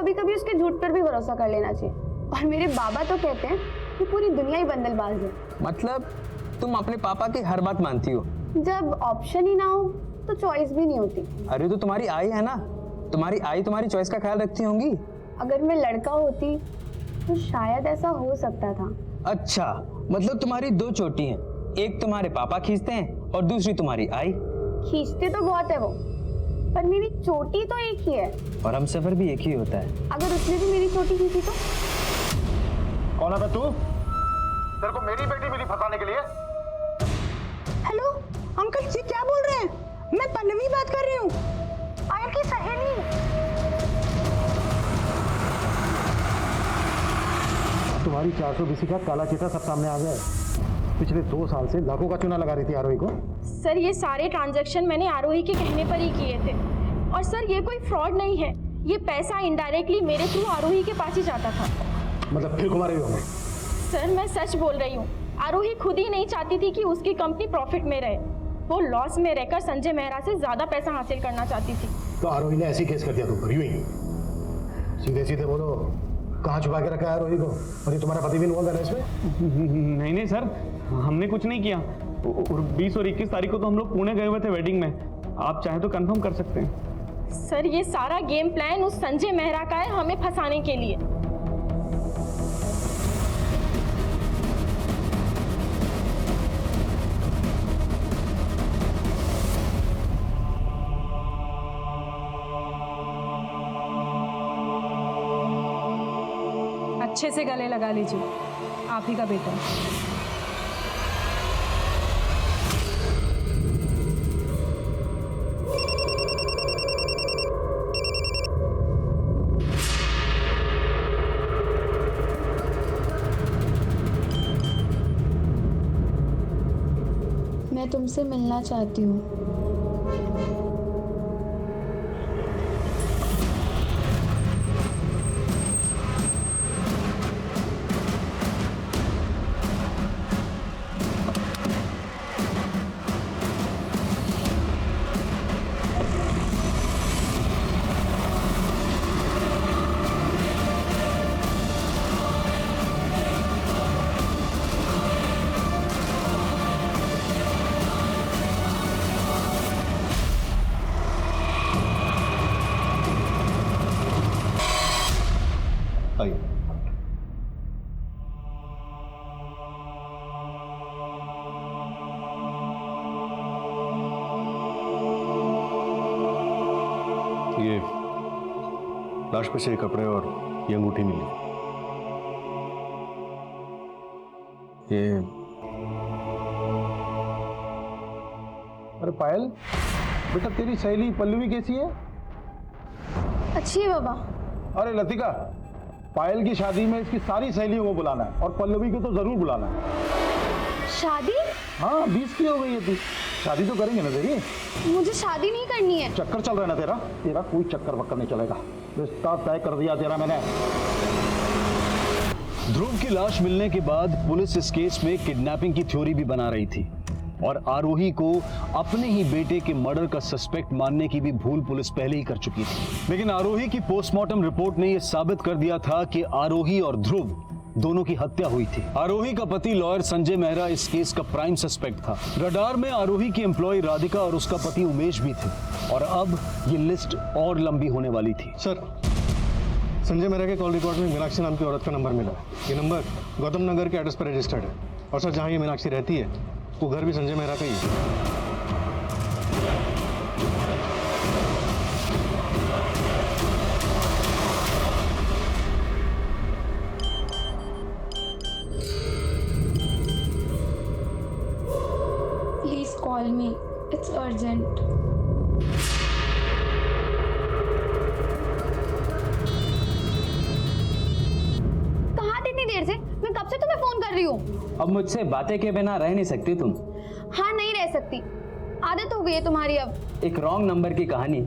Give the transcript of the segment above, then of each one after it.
कभी कभी उसके झूठ पर भी भरोसा कर लेना चाहिए। और मेरे बाबा तो कहते हैं कि पूरी दुनिया ही बंदलबाज है। मतलब तुम अपने पापा की हर बात मानती हो? जब ऑप्शन ही ना हो तो चॉइस भी नहीं होती। अरे तो तुम्हारी आई है ना, तुम्हारी आई तुम्हारी चॉइस का ख्याल रखती होंगी। अगर मैं लड़का होती तो शायद ऐसा हो सकता था। अच्छा, मतलब तुम्हारी दो चोटी हैं, एक तुम्हारे पापा खींचते हैं और दूसरी तुम्हारी आई। खींचते तो बहुत है वो, पर मेरी चोटी तो एक ही है। और हम सफर भी एक ही होता है। अगर उसने भी मेरी चोटी खींची तो? कौन है तू? तेरे को मेरी बेटी मिली फंसाने के लिए? हेलो अंकल जी, क्या बोल रहे हैं? मैं पल्लवी बात कर रही हूँ, पायल की सहेली। तुम्हारी 420 का काला चिट्ठा सब सामने आ गया है। पिछले 2 साल से लाखों का चूना लगा रही थी आरोही को। सर ये सारे ट्रांजैक्शन मैंने आरोही के कहने पर ही किए थे। और सर ये कोई फ्रॉड नहीं है, ये पैसा इनडायरेक्टली मेरे थ्रू आरोही के पास ही जाता था। मतलब फिर घुमा रही हो हमें? सर मैं सच बोल रही हूँ, आरोही खुद ही नहीं चाहती थी कि उसकी कंपनी प्रॉफिट में रहे। वो लॉस में रहकर संजय मेहरा से ज्यादा पैसा हासिल करना चाहती थी। तो आरोही ने ऐसी केस कर दिया तुम पर, यूं ही? सीधे सीधे बोलो, कहाँ छुपा के रखा है आरोही को? और ये तुम्हारा पति भी इन्वॉल्व है इसमें? नहीं सर, हमने कुछ नहीं किया। और 20 और 21 तारीख को तो हम लोग पुणे गए हुए थे वेडिंग में। आप चाहे तो कंफर्म कर सकते हैं। सर ये सारा गेम प्लान उस संजय मेहरा का है, हमें फंसाने के लिए। अच्छे से गले लगा लीजिए, आप ही का बेटा। मैं तुमसे मिलना चाहती हूँ। आइए। ये लाश पे से कपड़े और ये अंगूठी मिली। ये अरे पायल, बेटा तेरी सहेली पल्लवी कैसी है? अच्छी है बाबा। अरे लतिका, पायल की शादी में इसकी सारी सहेलियों को बुलाना है और पल्लवी को तो जरूर बुलाना है। शादी? हाँ, 20 की हो गई है तू, शादी तो करेंगे ना तेरी। मुझे शादी नहीं करनी है। चक्कर चल रहा है ना तेरा? तेरा कोई चक्कर वक्कर नहीं चलेगा, रिश्ता तय कर दिया तेरा मैंने। ध्रुव की लाश मिलने के बाद पुलिस इस केस में किडनैपिंग की थ्योरी भी बना रही थी और आरोही को अपने ही बेटे के मर्डर का सस्पेक्ट मानने की भी भूल पुलिस पहले ही कर चुकी थी। लेकिन आरोही की पोस्टमार्टम रिपोर्ट ने यह साबित कर दिया था कि आरोही और ध्रुव दोनों की हत्या हुई थी। आरोही का पति लॉयर संजय मेहरा इस केस का प्राइम सस्पेक्ट था। रडार में आरोही की एम्प्लॉय राधिका और उसका पति उमेश भी थे और अब ये लिस्ट और लंबी होने वाली थी। सर, संजय मेहरा के कॉल रिकॉर्ड में मीनाक्षी नाम की औरत का नंबर मिला है। ये नंबर गौतम नगर के एड्रेस पर रजिस्टर्ड है और सर जहाँ ये मीनाक्षी रहती है वो घर भी संजय मेहरा का ही है। Please call me. It's urgent. कहाँ थे इतनी देर से? मैं कब से तुम्हें फोन कर रही हूँ। अब मुझसे बातें के बिना रह नहीं सकती तुम। हाँ, नहीं रह सकती, आदत हो गई है तुम्हारी अब। एक रॉन्ग नंबर की कहानी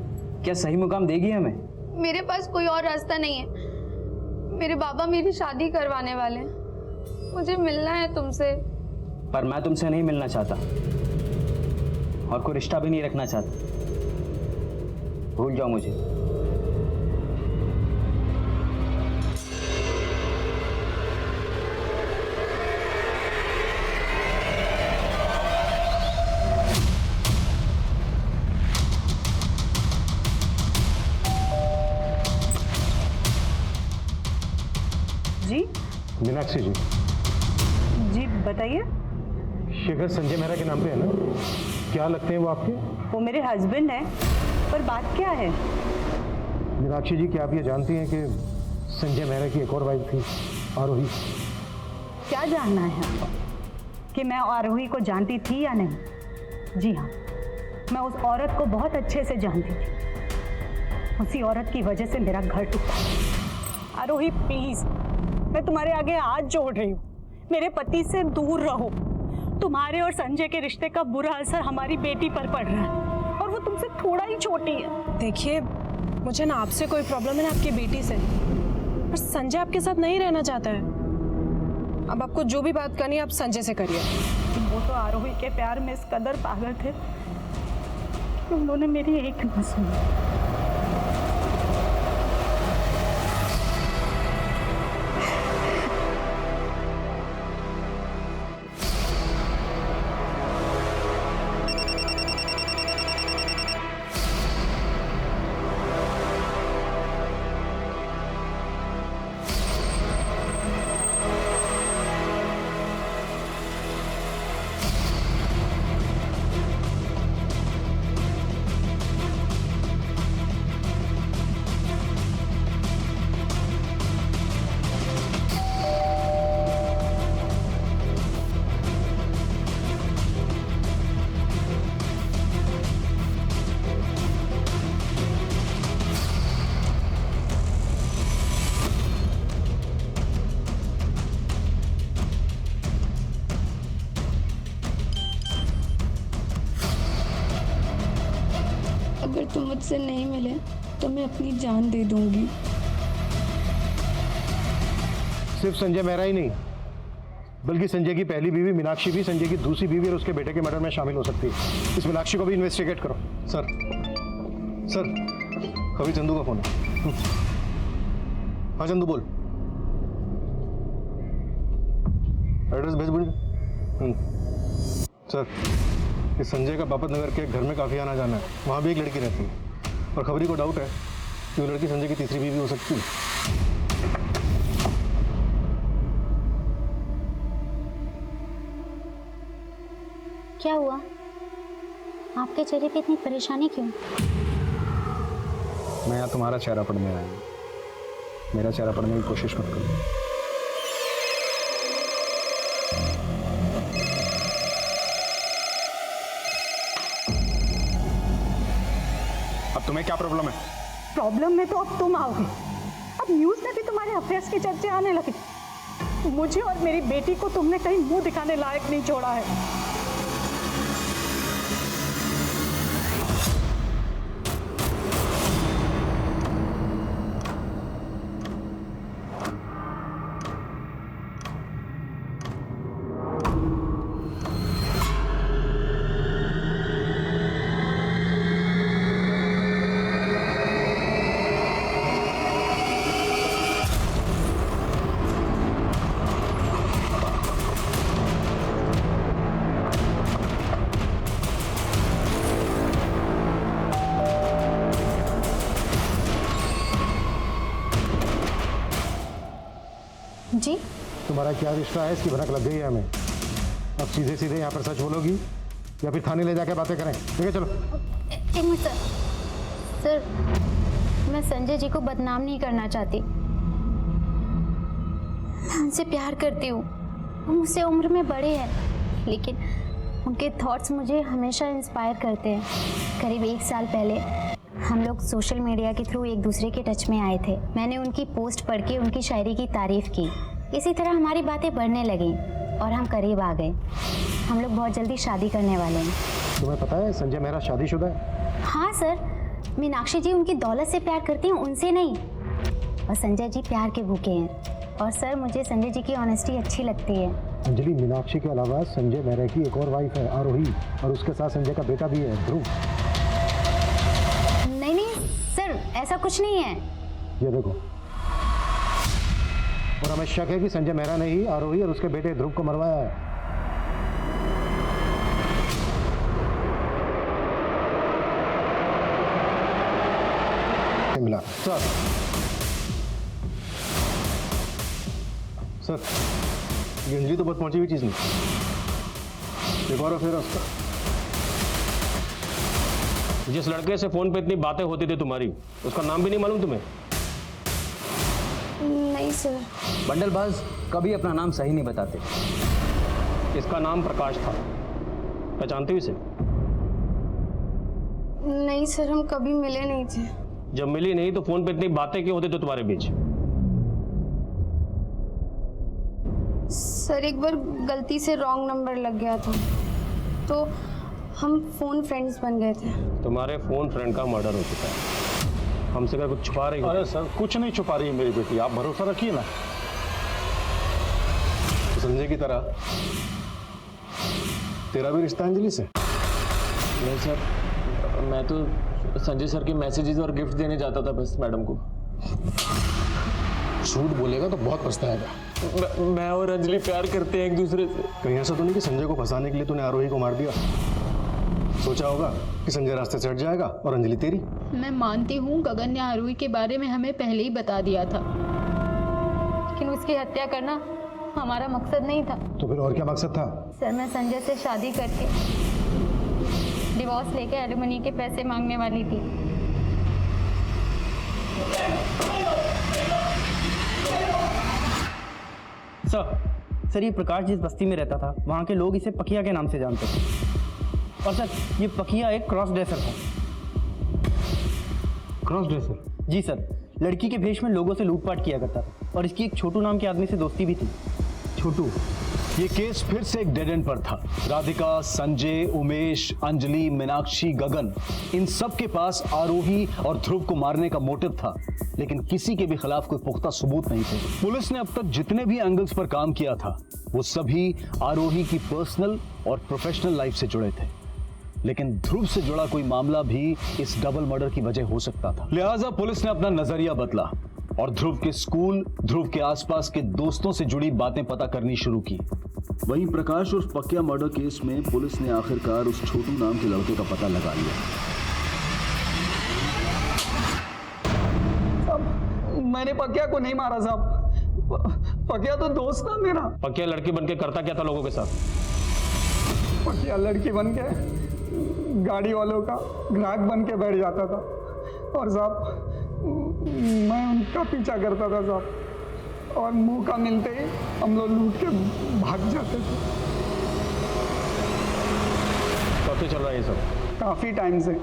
क्या सही मुकाम देगी हमें? मेरे पास कोई और रास्ता नहीं है। मेरे बाबा मेरी शादी करवाने वाले हैं, मुझे मिलना है तुमसे। पर मैं तुमसे नहीं मिलना चाहता और कोई रिश्ता भी नहीं रखना चाहता। भूल जाओ मुझे। जी मीनाक्षी जी, जी बताइए। शेखर संजय मेहरा के नाम पे है ना? क्या लगते हैं वो आपके? वो मेरे हस्बैंड हैं, पर बात क्या है? मीनाक्षी जी, क्या आप ये जानती हैं कि संजय मेहरा की एक और वाइफ थी, आरोही? क्या जानना है आपको कि मैं आरोही को जानती थी या नहीं? जी हाँ, मैं उस औरत को बहुत अच्छे से जानती थी। उसी औरत की वजह से मेरा घर टूटा। आरोही प्लीज, मैं तुम्हारे आगे हाथ जोड़ रही हूँ, मेरे पति से दूर रहो। तुम्हारे और संजय के रिश्ते का बुरा असर हमारी बेटी पर पड़ रहा है, और वो तुमसे थोड़ा ही छोटी है। देखिए, मुझे ना आपसे कोई प्रॉब्लम है ना आपकी बेटी से, पर संजय आपके साथ नहीं रहना चाहता है। अब आपको जो भी बात करनी है आप संजय से करिए। वो तो आरोही के प्यार में इस कदर पागल थे कि उन्होंने मेरी एक न सुनी। अगर तुम मुझसे नहीं मिले तो मैं अपनी जान दे दूंगी। सिर्फ संजय मेहरा ही नहीं, बल्कि संजय की पहली बीवी मीनाक्षी भी संजय की दूसरी बीवी और उसके बेटे के मर्डर में शामिल हो सकती है। इस मीनाक्षी को भी इन्वेस्टिगेट करो। सर अभी चंदू का फोन है। हाँ चंदू बोल। एड्रेस भेज बोल। सर, इस संजय का बापत नगर के घर में काफ़ी आना जाना है, वहाँ भी एक लड़की रहती है और खबरी को डाउट है कि वो लड़की संजय की तीसरी बीवी हो सकती है। क्या हुआ? आपके चेहरे पे इतनी परेशानी क्यों? मैं यहाँ तुम्हारा चेहरा पढ़ने आया हूँ, मेरा चेहरा पढ़ने की कोशिश मत करो। अब तुम्हें क्या प्रॉब्लम है? प्रॉब्लम में तो अब तुम आओगे। अब न्यूज़ में भी तुम्हारे अफेयर्स की चर्चे आने लगे। मुझे और मेरी बेटी को तुमने कहीं मुंह दिखाने लायक नहीं छोड़ा है। जी तुम्हारा क्या रिश्ता है, इसकी भनक लग गई है हमें। अब सीधे सीधे यहाँ पर सच बोलोगी या फिर थाने ले जाके बातें करें? ठीक है चलो। एक मिनट सर, मैं संजय जी को बदनाम नहीं करना चाहती। मैं उनसे प्यार करती हूँ, वो मुझसे उम्र में बड़े हैं, लेकिन उनके थॉट्स मुझे हमेशा इंस्पायर करते हैं। करीब 1 साल पहले हम लोग सोशल मीडिया के थ्रू एक दूसरे के टच में आए थे। मैंने उनकी पोस्ट पढ़ के उनकी शायरी की तारीफ की। इसी तरह हमारी बातें बढ़ने लगीं और हम करीब आ गए। हम लोग बहुत जल्दी शादी करने वाले हैं। तुम्हें पता है संजय मेहरा शादीशुदा है? हाँ सर, मीनाक्षी जी उनकी दौलत से प्यार करती हैं, उनसे नहीं। और संजय जी प्यार के भूखे हैं। और सर, मुझे संजय जी की ऑनेस्टी अच्छी लगती है। अंजलि, मीनाक्षी के अलावा संजय मेहरा की एक और वाइफ है, आरोही, और उसके साथ संजय का बेटा भी है, ध्रुव। नहीं सर, ऐसा कुछ नहीं है। ये देखो, और हमें शक है कि संजय मेहरा ने ही आरोही और उसके बेटे ध्रुव को मरवाया है। मिला सर, सर ये अंजलि तो बहुत पहुंची हुई चीज नहीं, एक और अफेयर है उसका। जिस लड़के से फोन पे इतनी बातें होती थी तुम्हारी, उसका नाम भी नहीं मालूम तुम्हें? नहीं सर। बंडलबाज कभी अपना नाम सही नहीं बताते। इसका नाम प्रकाश था, पहचानते हो इसे? नहीं सर, हम कभी मिले नहीं थे। जब मिली नहीं तो फोन पे इतनी बातें क्यों होती थी तुम्हारे बीच? सर एक बार गलती से रॉन्ग नंबर लग गया था, तो हम फोन फ्रेंड्स बन गए थे। तुम्हारे फोन फ्रेंड का मर्डर हो चुका है, हमसे क्या कुछ छुपा रही हो? अरे सर कुछ नहीं छुपा रही है मेरी बेटी, आप भरोसा रखिए ना। तो संजय की तरह तेरा भी रिश्ता अंजलि से? नहीं सर, मैं तो संजय सर के मैसेजेस और गिफ्ट देने जाता था बस मैडम को। झूठ बोलेगा तो बहुत पछताएगा। मैं और अंजलि प्यार करते हैं एक दूसरे से। कहीं ऐसा तो नहीं कि संजय को फंसाने के लिए तूने आरोही को मार दिया? सोचा होगा कि संजय रास्ते से हट जाएगा और अंजलि तेरी। मैं मानती हूँ गगन ने आरोही के बारे में हमें पहले ही बता दिया था, लेकिन उसकी हत्या करना हमारा मकसद नहीं था। तो फिर और क्या मकसद था? सर मैं संजय से शादी करके डिवोर्स लेके एलिमनी के पैसे मांगने वाली थी। सर ये प्रकाश जिस बस्ती में रहता था वहाँ के लोग इसे पकिया के नाम से जानते थे। और सर ये पकिया एक क्रॉस ड्रेसर था। Cross dresser? जी सर, लड़की के भेष में लोगों से लूटपाट किया करता था और इसकी एक छोटू नाम के आदमी से दोस्ती भी थी। छोटू, ये केस फिर से एक डेड एंड पर था। राधिका, संजय, उमेश, अंजलि, मीनाक्षी, गगन, इन सब के पास आरोही और ध्रुव को मारने का मोटिव था, लेकिन किसी के भी खिलाफ कोई पुख्ता सबूत नहीं थे। पुलिस ने अब तक जितने भी एंगल्स पर काम किया था वो सभी आरोही की पर्सनल और प्रोफेशनल लाइफ से जुड़े थे, लेकिन ध्रुव से जुड़ा कोई मामला भी इस डबल मर्डर की वजह हो सकता था। लिहाजा पुलिस ने अपना नजरिया बदला और ध्रुव के स्कूल, ध्रुव के आसपास के दोस्तों से जुड़ी बातें पता करनी शुरू की। वहीं प्रकाश और पकिया मर्डर केस में पुलिस ने आखिरकार उस छोटू नाम के लड़के का पता लगा लिया। मैंने पकिया को नहीं मारा साहब, पकिया तो दोस्त था मेरा। पकिया लड़की बनके करता क्या था लोगों के साथ? पकिया लड़की बन के गाड़ी वालों का ग्राहक बन के बैठ जाता था और साहब मैं उनका पीछा करता था साहब, और मुंह का मिलते ही हम लोग लूट के भाग जाते थे। कब से चल रहा है ये सब? काफ़ी टाइम से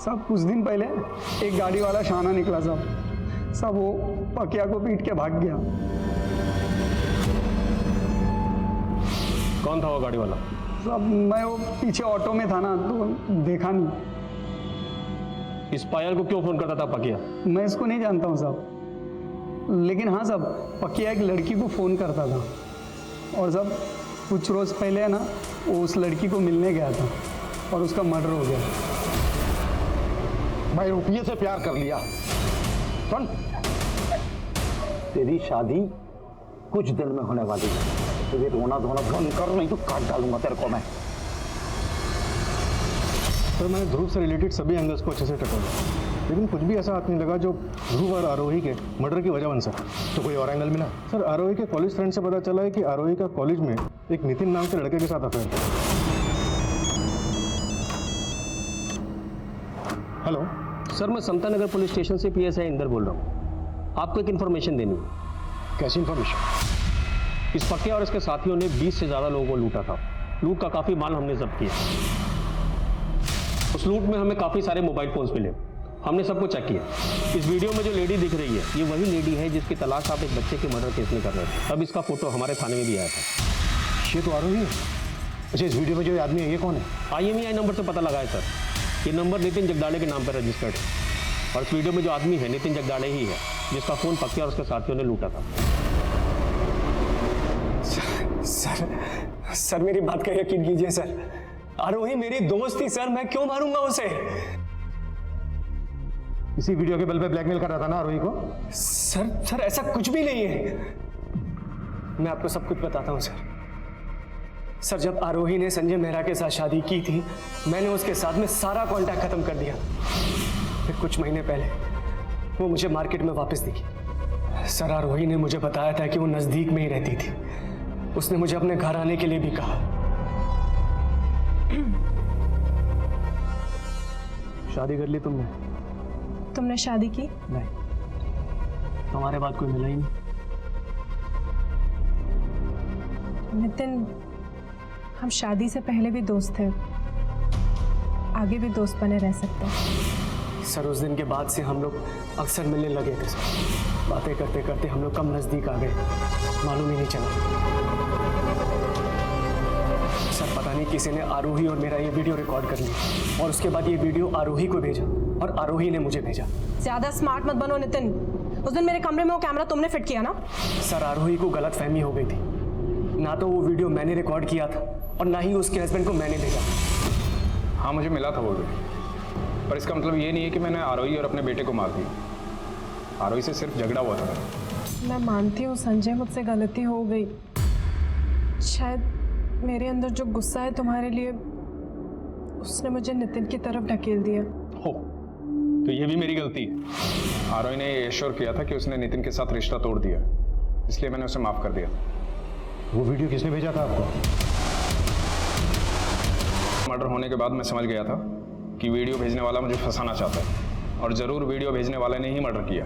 सब। कुछ दिन पहले एक गाड़ी वाला शाना निकला साहब, सब वो पकिया को पीट के भाग गया। कौन था वो गाड़ी वाला? सब मैं वो पीछे ऑटो में था ना, तो देखा नहीं। इस पायल को क्यों फोन करता था पकिया? मैं इसको नहीं जानता हूँ साहब, लेकिन हाँ साहब पकिया एक लड़की को फ़ोन करता था और साहब कुछ रोज़ पहले है ना वो उस लड़की को मिलने गया था और उसका मर्डर हो गया। भाई रुपये से प्यार कर लिया। सुन, तेरी शादी कुछ दिन में होने वाली है, तो ये रोना धोना बंद कर, नहीं तो काट डालूंगा तेरे को मैं। सर मैंने ध्रुव से रिलेटेड सभी एंगल्स को अच्छे से टटोला, लेकिन कुछ भी ऐसा हाथ नहीं लगा जो ध्रुव और आरोही के मर्डर की वजह बन सका। तो कोई और एंगल मिला? सर आरोही के कॉलेज फ्रेंड से पता चला है कि आरोही का कॉलेज में एक नितिन नाम के लड़के के साथ अफेयर था। हेलो सर, मैं समता नगर पुलिस स्टेशन से PSI इंदर बोल रहा हूँ। आपको एक इन्फॉर्मेशन देनी है। कैसी इन्फॉर्मेशन? इस पकिया और इसके साथियों ने 20 से ज़्यादा लोगों को लूटा था। लूट का काफ़ी माल हमने जब्त किया। उस लूट में हमें काफ़ी सारे मोबाइल फोन्स मिले, हमने सबको चेक किया। इस वीडियो में जो लेडी दिख रही है ये वही लेडी है जिसकी तलाश आप एक बच्चे के मर्डर केस में कर रहे थे। तब इसका फोटो हमारे थाने में भी आया था। ये तो आरोही है। अच्छा इस वीडियो में जो आदमी है ये कौन है? IMEI नंबर से पता लगा है सर। ये नंबर नितिन जगदाड़े के नाम पर रजिस्टर्ड है और इस वीडियो में जो आदमी है नितिन जगदाड़े ही है जिसका फोन पकिया और उसके साथियों ने लूटा था। सर मेरी बात का यकीन कीजिए सर, आरोही मेरी दोस्त थी सर, मैं क्यों मारूंगा उसे? इसी वीडियो के बल पे ब्लैकमेल कर रहा था ना आरोही को? सर ऐसा कुछ भी नहीं है, मैं आपको सब कुछ बताता हूँ सर। जब आरोही ने संजय मेहरा के साथ शादी की थी, मैंने उसके साथ में सारा कांटेक्ट खत्म कर दिया। फिर कुछ महीने पहले वो मुझे मार्केट में वापस दिखी। सर आरोही ने मुझे बताया था कि वो नजदीक में ही रहती थी। उसने मुझे अपने घर आने के लिए भी कहा। शादी कर ली तुमने? तुमने शादी की? नहीं, हमारे बाद कोई मिला ही नहीं। नितिन, हम शादी से पहले भी दोस्त थे, आगे भी दोस्त बने रह सकते हैं। सर उस दिन के बाद से हम लोग अक्सर मिलने लगे थे सर। बातें करते करते हम लोग कम नज़दीक आ गए, मालूम ही नहीं चला। सर पता नहीं किसी ने आरोही और मेरा ये वीडियो रिकॉर्ड कर लिया और उसके बाद ये वीडियो आरोही को भेजा और आरोही ने मुझे भेजा। ज्यादा स्मार्ट मत बनो नितिन। उस दिन मेरे कमरे में वो कैमरा तुमने फिट किया ना? सर आरोही को गलत फहमी हो गई थी। ना तो वो वीडियो मैंने रिकॉर्ड किया था और ना ही उसके हस्बैंड को मैंने भेजा। हाँ मुझे मिला था वो वीडियो, पर इसका मतलब ये नहीं है कि मैंने आरोही और अपने बेटे को मार दिया। आरोही से सिर्फ झगड़ा हुआ था। मैं मानती हूँ संजय, मुझसे गलती हो गई। शायद मेरे अंदर जो गुस्सा है तुम्हारे लिए, उसने मुझे नितिन की तरफ ढकेल दिया। हो तो ये भी मेरी गलती है। आरोही ने ये एश्योर किया था कि उसने नितिन के साथ रिश्ता तोड़ दिया, इसलिए मैंने उसे माफ कर दिया। वो वीडियो किसने भेजा था आपको? मर्डर होने के बाद मैं समझ गया था कि वीडियो भेजने वाला मुझे फंसाना चाहता है, और जरूर वीडियो भेजने वाले ने ही मर्डर किया।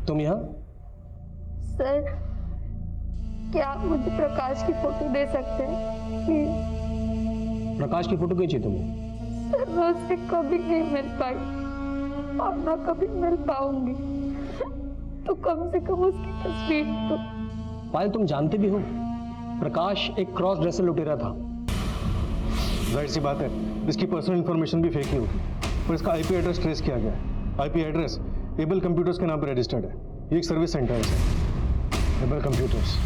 तुम यहाँ? सर क्या आप मुझे प्रकाश की फोटो दे सकते हैं प्लीज? प्रकाश की फोटो खींची तुमने? सर मैं उससे कभी नहीं मिल पाई और ना कभी मिल पाऊंगी, तो कम से कम उसकी तस्वीर तो। पायल तुम जानते भी हो प्रकाश एक क्रॉस ड्रेसर लुटेरा था। जाहिर सी बात है इसकी पर्सनल इंफॉर्मेशन भी फेक ही होगी, पर इसका आईपी एड्रेस ट्रेस किया गया है। आईपी एड्रेस एबल कंप्यूटर्स के नाम पर रजिस्टर्ड है। ये एक सर्विस सेंटर है सर, एबल कंप्यूटर्स।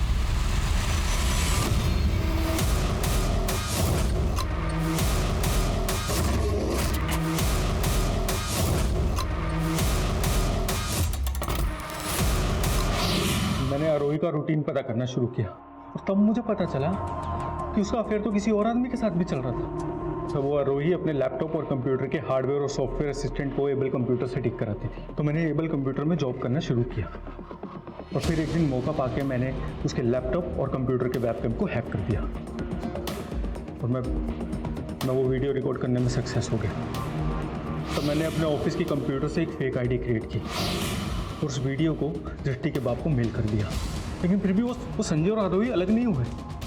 मैंने आरोही का रूटीन पता करना शुरू किया और तब मुझे पता चला कि उसका अफेयर तो किसी और आदमी के साथ भी चल रहा था। तो वो आरोही अपने लैपटॉप और कंप्यूटर के हार्डवेयर और सॉफ्टवेयर असिस्टेंट को एबल कंप्यूटर से ठीक कराती थी। तो मैंने एबल कंप्यूटर में जॉब करना शुरू किया और फिर एक दिन मौका पाके मैंने उसके लैपटॉप और कंप्यूटर के वेबकैम को हैक कर दिया और मैं वो वीडियो रिकॉर्ड करने में सक्सेस हो गया। तो मैंने अपने ऑफिस की कंप्यूटर से एक फेक आईडी क्रिएट की और उस वीडियो को दृष्टि के बाप को मेल कर दिया, लेकिन फिर भी वो संजय और आरोही अलग नहीं हुए।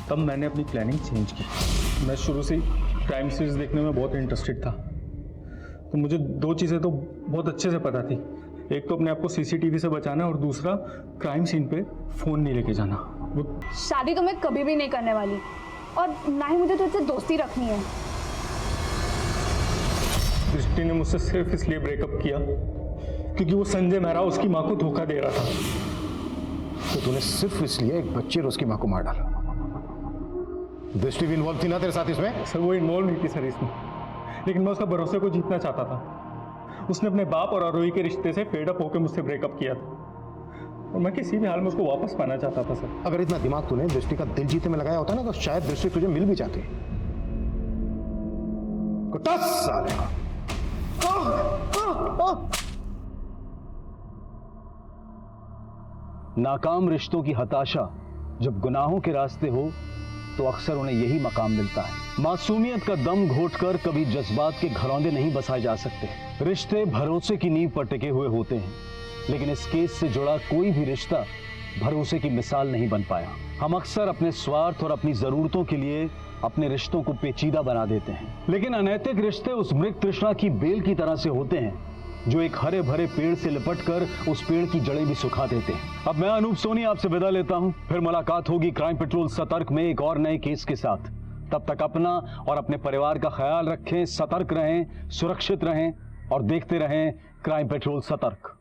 तब मैंने अपनी प्लानिंग चेंज की। मैं शुरू से ही क्राइम सीरीज देखने में बहुत इंटरेस्टेड था, तो मुझे दो चीज़ें तो बहुत अच्छे से पता थी। एक तो अपने आप को सीसीटीवी से बचाना और दूसरा क्राइम सीन पे फ़ोन नहीं लेके जाना। वो शादी तो मैं कभी भी नहीं करने वाली और ना ही मुझे तुझसे दोस्ती रखनी है। दृष्टि ने मुझसे सिर्फ इसलिए ब्रेकअप किया क्योंकि वो संजय मेहरा उसकी माँ को धोखा दे रहा था। तो तूने सिर्फ इसलिए एक बच्चे और उसकी माँ को मार डाला? दृष्टि भी इन्वॉल्व थी ना तेरे साथ इसमें? सर वो इन्वॉल्व नहीं थी सर इसमें, लेकिन मैं उसका भरोसे को जीतना चाहता था। उसने अपने बाप और आरोही के रिश्ते से फेड अप होकर मुझसे ब्रेकअप किया था और मैं किसी भी हाल में उसको वापस पाना चाहता था सर। अगर इतना दिमाग तूने दृष्टि का दिल जीतने में लगाया होता ना तो शायद दृष्टि तुझे मिल भी जाती। नाकाम रिश्तों की हताशा जब गुनाहों के रास्ते हो तो अक्सर उन्हें यही मकाम मिलता है। मासूमियत का दम घोटकर कभी जज्बात के घरौंदे नहीं बसाए जा सकते। रिश्ते भरोसे की नींव पर टिके हुए होते हैं, लेकिन इस केस से जुड़ा कोई भी रिश्ता भरोसे की मिसाल नहीं बन पाया। हम अक्सर अपने स्वार्थ और अपनी जरूरतों के लिए अपने रिश्तों को पेचीदा बना देते हैं, लेकिन अनैतिक रिश्ते उस मृग तृष्णा की बेल की तरह से होते हैं जो एक हरे भरे पेड़ से लिपटकर उस पेड़ की जड़ें भी सुखा देते हैं। अब मैं अनूप सोनी आपसे विदा लेता हूं, फिर मुलाकात होगी क्राइम पेट्रोल सतर्क में एक और नए केस के साथ। तब तक अपना और अपने परिवार का ख्याल रखें, सतर्क रहें, सुरक्षित रहें और देखते रहें क्राइम पेट्रोल सतर्क।